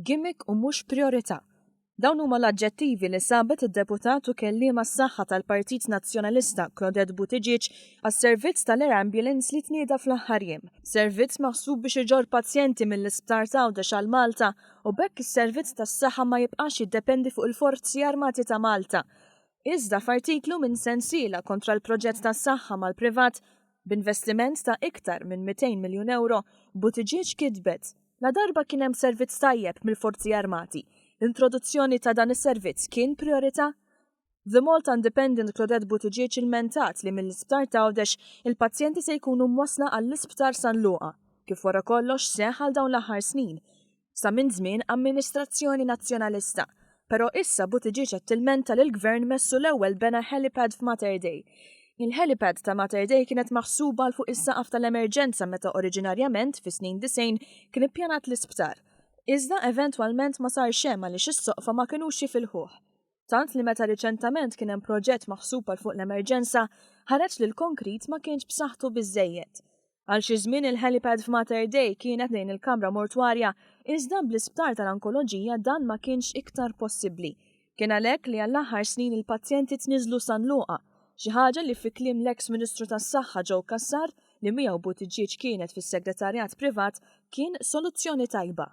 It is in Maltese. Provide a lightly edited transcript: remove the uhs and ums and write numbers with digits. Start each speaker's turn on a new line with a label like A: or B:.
A: gimmick u mhux priorità. Dawn huma l-aġġettivi li sabet id-deputat u kelliema s-saħħa tal-Partit Nazzjonalista Claudette Buttigieg għas-servizz tal-Air Ambulance li tnieda fl-aħħar jiem. Servizz maħsub biex iġor pazjenti mill-isptar ta' Għawdex għal Malta u bekk is-servizz tas-saħħa ma jibqax jiddependi fuq il-Forzi Armati ta' Malta. Iżda f'artiklu minn sensiela kontra l-proġett tas-saħħa mal-privat b'investiment ta' iktar minn 200 miljun euro, Buttigieg kitbet la darba kien hemm servizz tajjeb mill-Forzi Armati. L-introduzzjoni ta' dan is-servizz kien priorità? The Malta Independent Claudette Buttigieg il-mentat li mill-isptar ta' Għawdex il-pazjenti se jkunu mwasla għall-isptar San Luqa, kif wara kollox seħħ għal dawn l-aħħar snin. Sa minn żmien amministrazzjoni nazzjonalista, però issa Buttigieg qed tilmenta li l-Gvern messu l-ewwel bena helipad f'Mater Dei. Il-helipad ta' Mater Dei kienet maħsuba l fuq is-saqaf tal-emerġenza meta oriġinarjament fi snin 90 kien ippjanat l-isptar. Iżda eventwalment ma sar xemm għaliex is-soqfa ma kinux jifilħuh. Tant li meta riċentament kien hemm proġett maħsub għal fuq l-emerġenza, ħareġ li l-konkrit ma kienx b'saħħtu biżejjed. Għal xi żmien il-helipad f'Mater Dei kienet lejn il-kamra mortwarja, iżda bl-isptar tal-onkoloġija dan ma kienx iktar possibbli. Kien għalhekk li għall-aħħar snin il-pazjenti tniżlu San Luqa, xi ħaġa li fi kliem l-eks Ministru tas-Saħħa Joe Cassar li miegħu Buttigieg kienet fis-segretarjat privat kien soluzzjoni tajba.